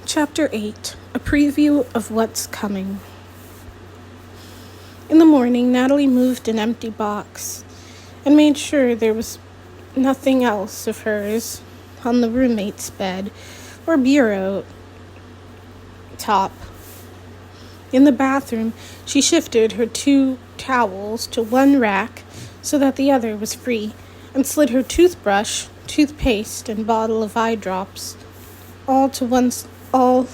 Chapter 8, a preview of what's coming. In the morning, Natalie moved an empty box and made sure there was nothing else of hers on the roommate's bed or bureau top. In the bathroom, she shifted her 2 towels to one rack so that the other was free and slid her toothbrush, toothpaste, and bottle of eye drops all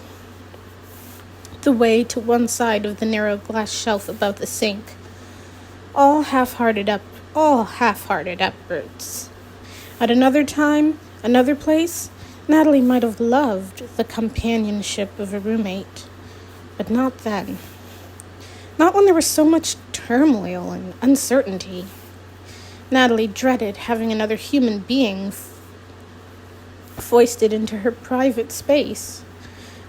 the way to one side of the narrow glass shelf above the sink. All half-hearted efforts. At another time, another place, Natalie might have loved the companionship of a roommate, but not then. Not when there was so much turmoil and uncertainty. Natalie dreaded having another human being foisted into her private space.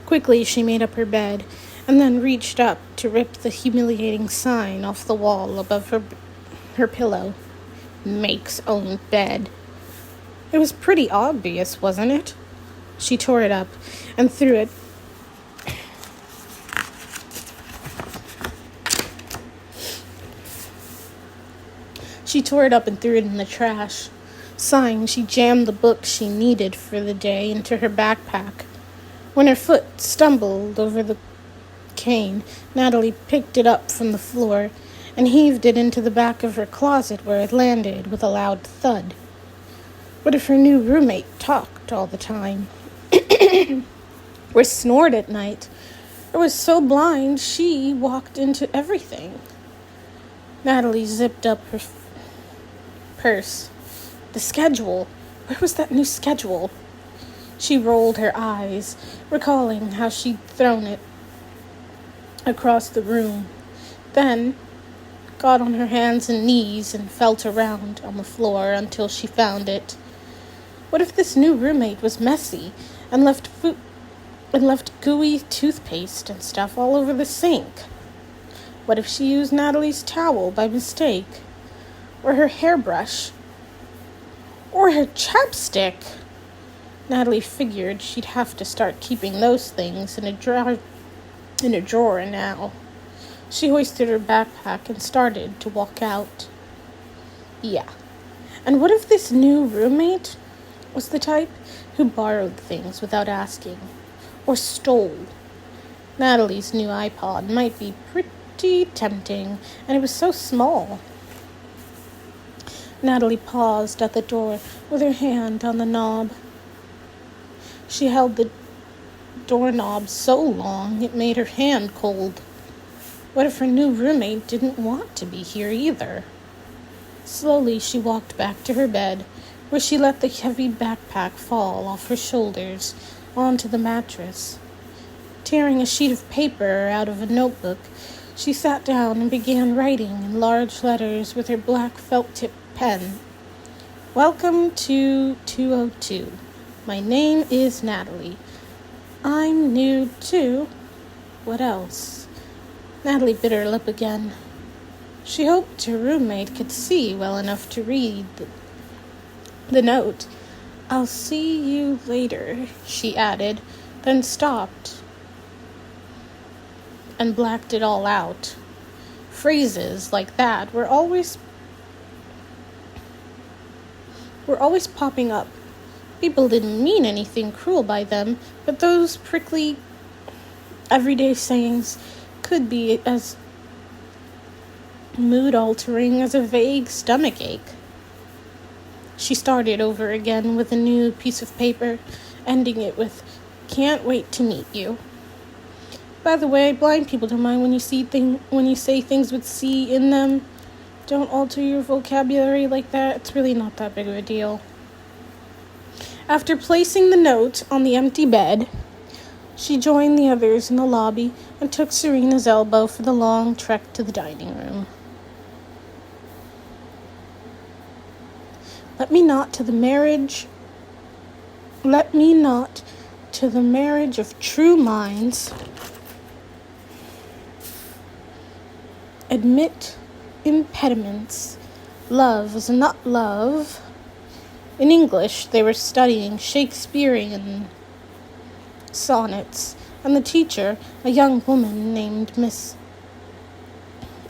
Quickly, she made up her bed and then reached up to rip the humiliating sign off the wall above her pillow. Make's own bed. It was pretty obvious, wasn't it? She tore it up and threw it in the trash. Sighing, she jammed the book she needed for the day into her backpack. When her foot stumbled over the cane, Natalie picked it up from the floor and heaved it into the back of her closet, where it landed with a loud thud. What if her new roommate talked all the time? Or snored at night? Or was so blind she walked into everything? Natalie zipped up her purse. The schedule. Where was that new schedule? She rolled her eyes, recalling how she'd thrown it across the room. Then got on her hands and knees and felt around on the floor until she found it. What if this new roommate was messy and left gooey toothpaste and stuff all over the sink? What if she used Natalie's towel by mistake? Or her hairbrush? Or her chapstick? Natalie figured she'd have to start keeping those things in a drawer now. She hoisted her backpack and started to walk out. Yeah. And what if this new roommate was the type who borrowed things without asking? Or stole? Natalie's new iPod might be pretty tempting, and it was so small. Natalie paused at the door with her hand on the knob. She held the doorknob so long it made her hand cold. What if her new roommate didn't want to be here either? Slowly, she walked back to her bed, where she let the heavy backpack fall off her shoulders onto the mattress. Tearing a sheet of paper out of a notebook, she sat down and began writing in large letters with her black felt-tip pen. Welcome to 202. My name is Natalie. I'm new too. What else? Natalie bit her lip again. She hoped her roommate could see well enough to read the note. I'll see you later, she added, then stopped and blacked it all out. Phrases like that were always popping up. People didn't mean anything cruel by them, but those prickly, everyday sayings could be as mood-altering as a vague stomachache. She started over again with a new piece of paper, ending it with, "Can't wait to meet you. By the way, blind people don't mind when you say things with C in them. Don't alter your vocabulary like that. It's really not that big of a deal." After placing the note on the empty bed, she joined the others in the lobby and took Serena's elbow for the long trek to the dining room. Let me not to the marriage of true minds. Admit impediments. Love is not love. In English, they were studying Shakespearean sonnets, and the teacher, a young woman named Miss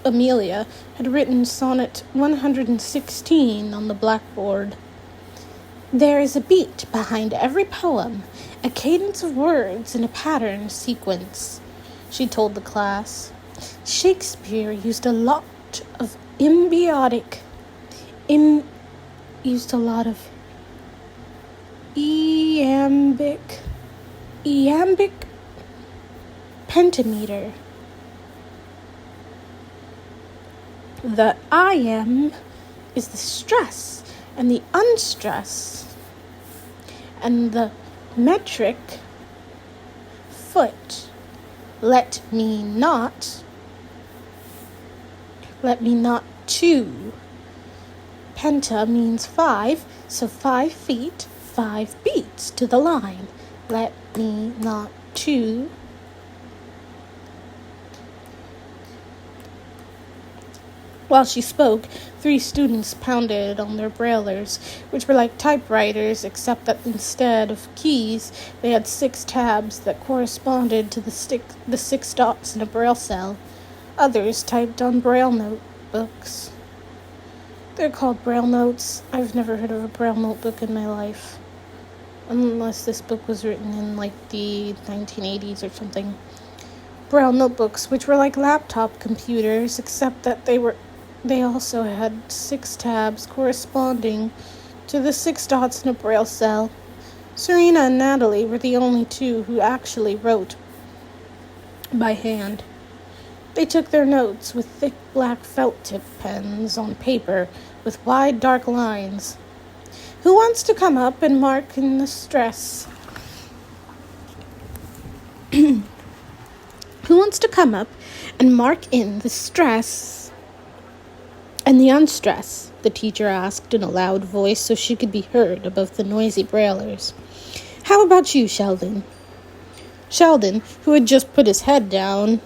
Amelia, had written sonnet 116 on the blackboard. There is a beat behind every poem, a cadence of words in a pattern sequence, she told the class. Shakespeare used a lot of iambic pentameter. The iamb is the stress and the unstress, and the metric foot. Let me not two. Penta means 5, so 5 feet, 5 beats to the line. Let me not two. While she spoke, 3 students pounded on their braillers, which were like typewriters, except that instead of keys, they had 6 tabs that corresponded to the 6 dots in a braille cell. Others typed on braille notebooks. They're called braille notes. I've never heard of a braille notebook in my life, unless this book was written in like the 1980s or something. Braille notebooks, which were like laptop computers, except that they also had 6 tabs corresponding to the 6 dots in a braille cell. Serena and Natalie were the only 2 who actually wrote by hand. They took their notes with thick black felt-tip pens on paper with wide dark lines. Who wants to come up and mark in the stress? Who wants to come up and mark in the stress and the unstress? The teacher asked in a loud voice so she could be heard above the noisy braillers. How about you, Sheldon? Sheldon, who had just put his head down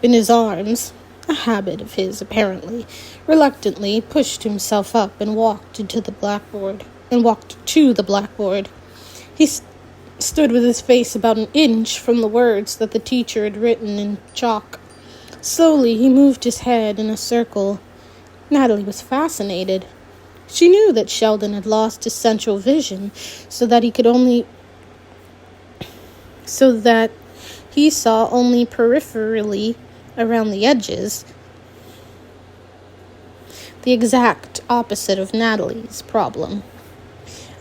in his arms, a habit of his apparently, reluctantly pushed himself up and walked to the blackboard. He stood with his face about an inch from the words that the teacher had written in chalk. Slowly he moved his head in a circle. Natalie was fascinated. She knew that Sheldon had lost his central vision so that he saw only peripherally around the edges, the exact opposite of Natalie's problem.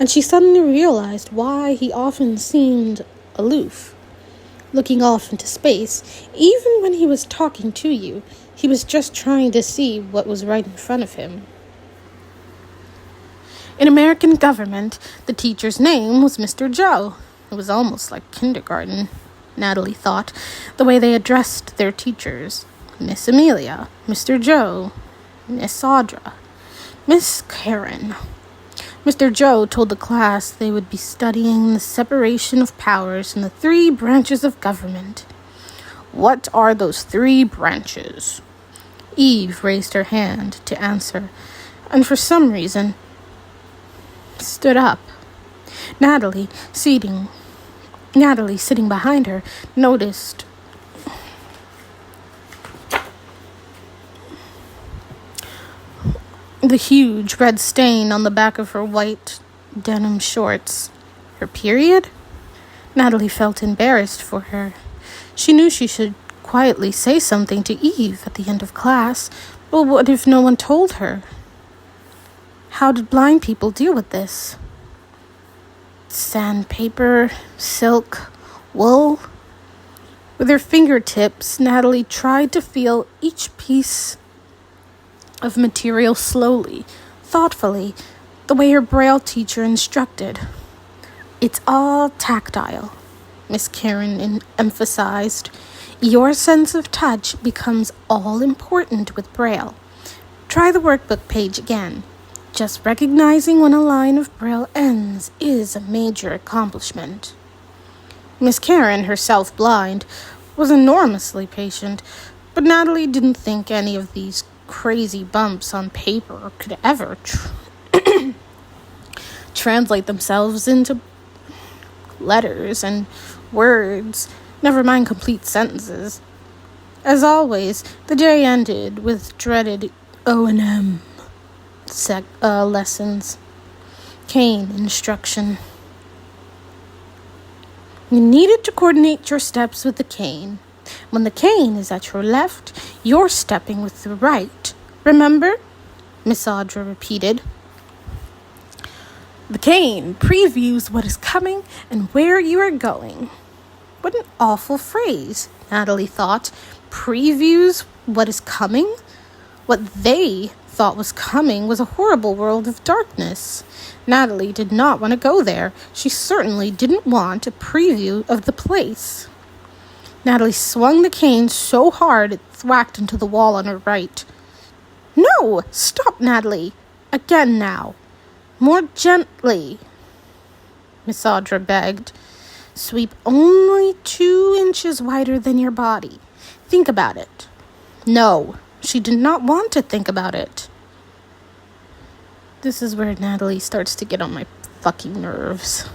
And she suddenly realized why he often seemed aloof, looking off into space. Even when he was talking to you, he was just trying to see what was right in front of him. In American government, the teacher's name was Mr. Joe. It was almost like kindergarten, Natalie thought, the way they addressed their teachers. Miss Amelia, Mr. Joe, Miss Audra, Miss Karen. Mr. Joe told the class they would be studying the separation of powers in the 3 branches of government. What are those 3 branches? Eve raised her hand to answer, and for some reason stood up. Natalie, sitting behind her, noticed the huge red stain on the back of her white denim shorts. Her period? Natalie felt embarrassed for her. She knew she should quietly say something to Eve at the end of class, but what if no one told her? How did blind people deal with this? Sandpaper, silk, wool. With her fingertips, Natalie tried to feel each piece of material slowly, thoughtfully, the way her Braille teacher instructed. It's all tactile, Miss Karen emphasized. Your sense of touch becomes all important with Braille. Try the workbook page again. Just recognizing when a line of Braille ends is a major accomplishment. Miss Karen, herself blind, was enormously patient, but Natalie didn't think any of these crazy bumps on paper could ever translate themselves into letters and words, never mind complete sentences. As always, the day ended with dreaded O&M lessons. Cane instruction. You needed to coordinate your steps with the cane. When the cane is at your left, you're stepping with the right. Remember? Miss Audra repeated. The cane previews what is coming and where you are going. What an awful phrase, Natalie thought. Previews what is coming? What they thought was coming was a horrible world of darkness. Natalie did not want to go there. She certainly didn't want a preview of the place. Natalie swung the cane so hard it thwacked into the wall on her right. No! Stop, Natalie! Again now. More gently, Miss Audra begged. Sweep only 2 inches wider than your body. Think about it. No, she did not want to think about it. This is where Natalie starts to get on my fucking nerves.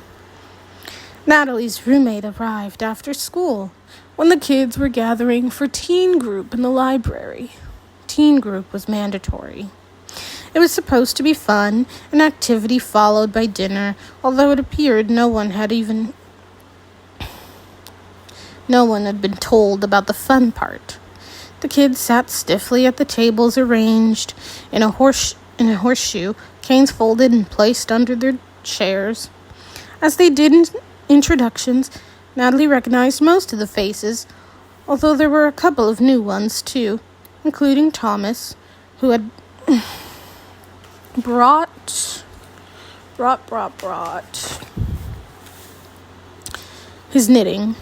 Natalie's roommate arrived after school when the kids were gathering for teen group in the library. Teen group was mandatory. It was supposed to be fun, an activity followed by dinner, although it appeared no one had been told about the fun part. The kids sat stiffly at the tables arranged in a horseshoe, canes folded and placed under their chairs. As they did introductions, Natalie recognized most of the faces, although there were a couple of new ones too, including Thomas, who had brought his knitting.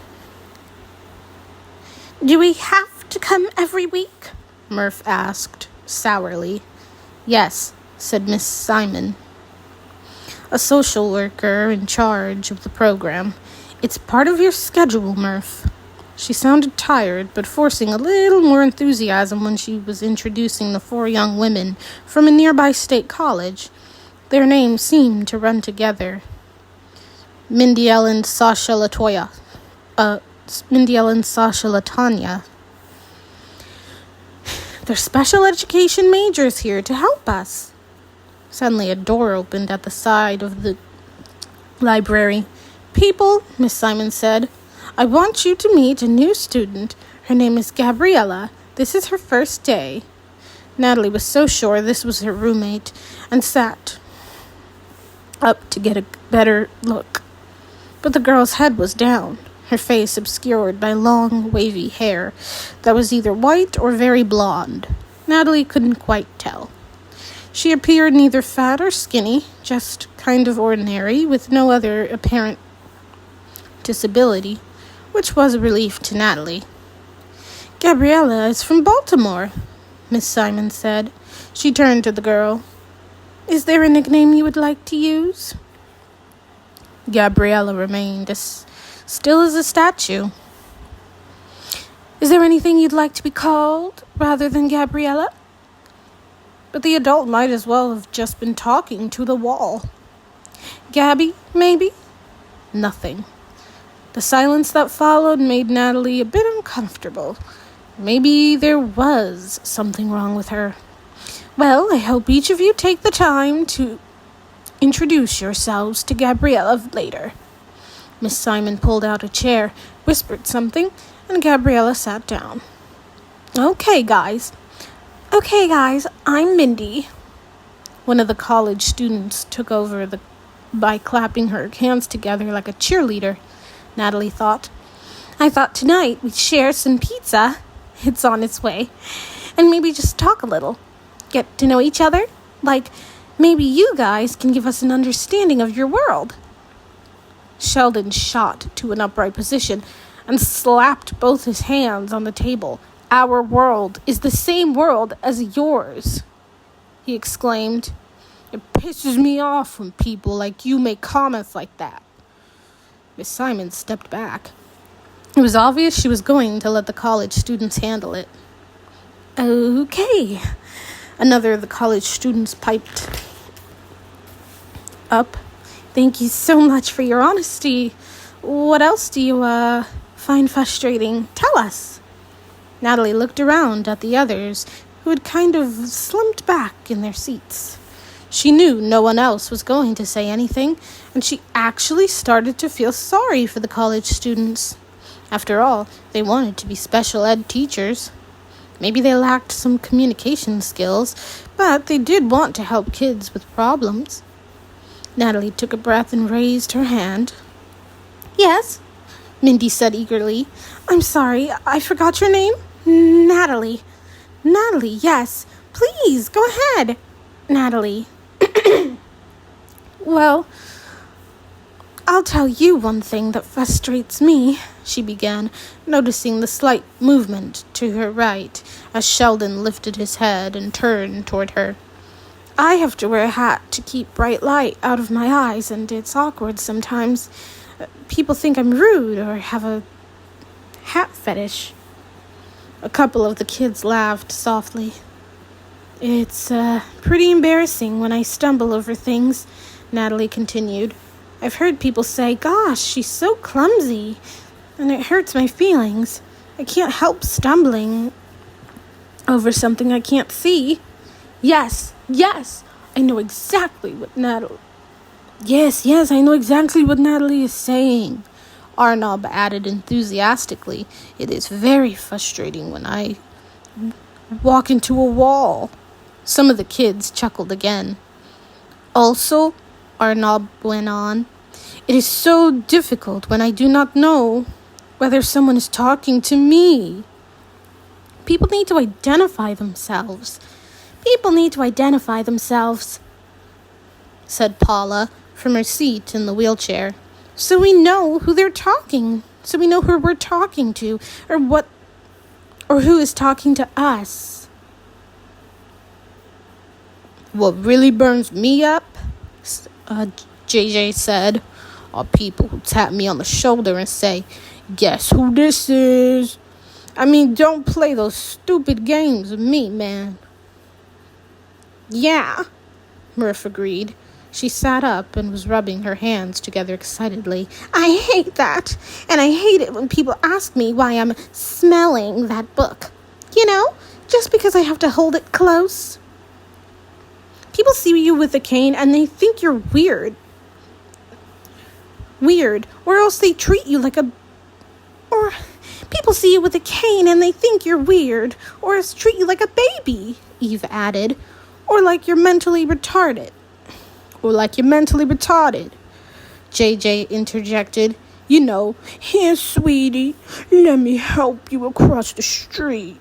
Do we have to come every week? Murph asked, sourly. Yes, said Miss Simon, a social worker in charge of the program. It's part of your schedule, Murph. She sounded tired, but forcing a little more enthusiasm when she was introducing the 4 young women from a nearby state college. Their names seemed to run together. Mindy Ellen Sasha Latanya. They're special education majors here to help us. Suddenly a door opened at the side of the library. People, Miss Simon said, I want you to meet a new student. Her name is Gabriella. This is her first day. Natalie was so sure this was her roommate and sat up to get a better look. But the girl's head was down, her face obscured by long, wavy hair that was either white or very blonde. Natalie couldn't quite tell. She appeared neither fat or skinny, just kind of ordinary, with no other apparent disability, which was a relief to Natalie. Gabriella is from Baltimore, Miss Simon said. She turned to the girl. Is there a nickname you would like to use? Gabriella remained as still as a statue. Is there anything you'd like to be called rather than Gabriella? But the adult might as well have just been talking to the wall. Gabby, maybe? Nothing. The silence that followed made Natalie a bit uncomfortable. Maybe there was something wrong with her. Well, I hope each of you take the time to introduce yourselves to Gabriella later. Miss Simon pulled out a chair, whispered something, and Gabriella sat down. Okay, guys, I'm Mindy. One of the college students took over by clapping her hands together like a cheerleader, Natalie thought. I thought tonight we'd share some pizza. It's on its way. And maybe just talk a little. Get to know each other. Like, maybe you guys can give us an understanding of your world. Sheldon shot to an upright position and slapped both his hands on the table. Our world is the same world as yours, he exclaimed. It pisses me off when people like you make comments like that. Miss Simon stepped back. It was obvious she was going to let the college students handle it. Okay, another of the college students piped up. Thank you so much for your honesty. What else do you, find frustrating? Tell us. Natalie looked around at the others, who had kind of slumped back in their seats. She knew no one else was going to say anything, and she actually started to feel sorry for the college students. After all, they wanted to be special ed teachers. Maybe they lacked some communication skills, but they did want to help kids with problems. Natalie took a breath and raised her hand. Yes, Mindy said eagerly. I'm sorry, I forgot your name? Natalie. Natalie, yes. Please, go ahead. Natalie. Well, I'll tell you one thing that frustrates me, she began, noticing the slight movement to her right as Sheldon lifted his head and turned toward her. I have to wear a hat to keep bright light out of my eyes, and it's awkward sometimes. People think I'm rude or have a hat fetish. A couple of the kids laughed softly. It's pretty embarrassing when I stumble over things, Natalie continued. I've heard people say, gosh, she's so clumsy, and it hurts my feelings. I can't help stumbling over something I can't see. Yes, I know exactly what Natalie... Yes, I know exactly what Natalie is saying, Arnob added enthusiastically. It is very frustrating when I walk into a wall. Some of the kids chuckled again. Also, Arnob went on, it is so difficult when I do not know whether someone is talking to me. People need to identify themselves, said Paula from her seat in the wheelchair. So we know who we're talking to, or who is talking to us. What really burns me up, JJ said, are people who tap me on the shoulder and say, guess who this is? I mean, don't play those stupid games with me, man. Yeah, Murph agreed. She sat up and was rubbing her hands together excitedly. I hate that, and I hate it when people ask me why I'm smelling that book. You know, just because I have to hold it close. People see you with a cane and they think you're weird, or else they treat you like a... Or people see you with a cane and they think you're weird, or else treat you like a baby, Eve added, or like you're mentally retarded. JJ interjected. You know, here, sweetie, let me help you across the street.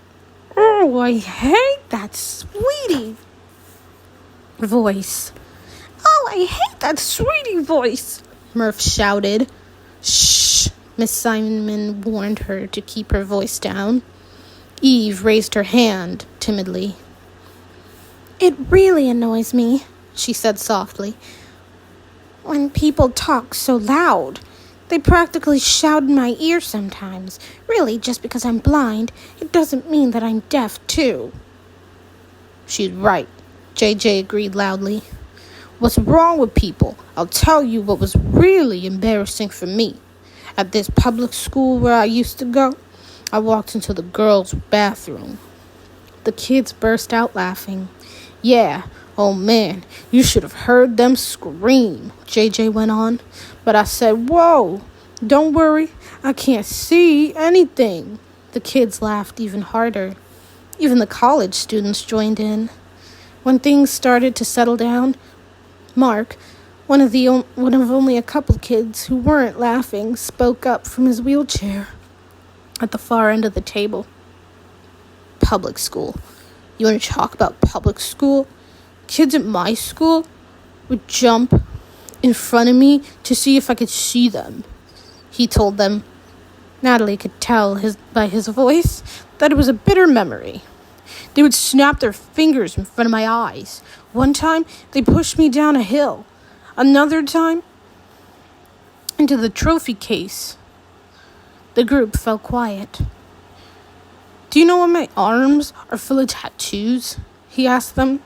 Oh, I hate that sweetie voice. Murph shouted. Shh, Miss Simon warned her to keep her voice down. Eve raised her hand timidly. It really annoys me, she said softly, when people talk so loud. They practically shout in my ear sometimes. Really, just because I'm blind, it doesn't mean that I'm deaf too. She's right, JJ agreed loudly. What's wrong with people? I'll tell you what was really embarrassing for me. At this public school where I used to go, I walked into the girls' bathroom. The kids burst out laughing. Yeah, oh man, you should have heard them scream, JJ went on. But I said, whoa, don't worry, I can't see anything. The kids laughed even harder. Even the college students joined in. When things started to settle down, Mark, one of only a couple kids who weren't laughing, spoke up from his wheelchair at the far end of the table. Public school. You want to talk about public school? Kids at my school would jump in front of me to see if I could see them, he told them. Natalie could tell by his voice that it was a bitter memory. They would snap their fingers in front of my eyes. One time, they pushed me down a hill. Another time, into the trophy case. The group fell quiet. Do you know why my arms are full of tattoos? He asked them.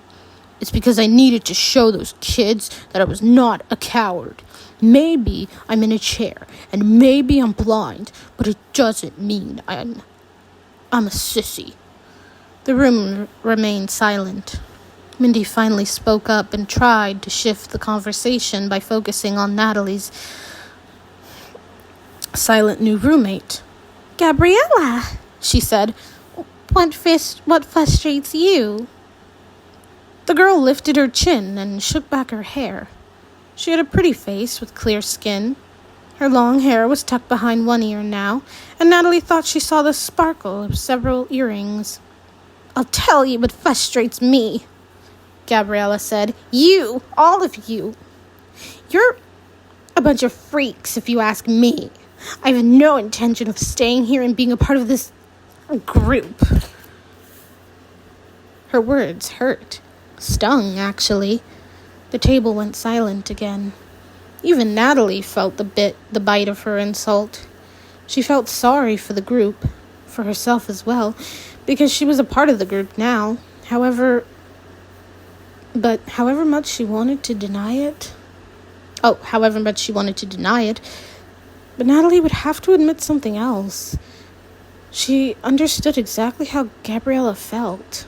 It's because I needed to show those kids that I was not a coward. Maybe I'm in a chair, and maybe I'm blind, but it doesn't mean I'm a sissy." The room remained silent. Mindy finally spoke up and tried to shift the conversation by focusing on Natalie's silent new roommate. "Gabriella," she said, what frustrates you?" The girl lifted her chin and shook back her hair. She had a pretty face with clear skin. Her long hair was tucked behind one ear now, and Natalie thought she saw the sparkle of several earrings. "I'll tell you what frustrates me," Gabriella said. "You, all of you. You're a bunch of freaks, if you ask me. I have no intention of staying here and being a part of this group." Her words hurt. Stung, actually. The table went silent again. Even Natalie felt the bite of her insult. She felt sorry for the group, for herself as well, because she was a part of the group now. However much she wanted to deny it. But Natalie would have to admit something else. She understood exactly how Gabriella felt.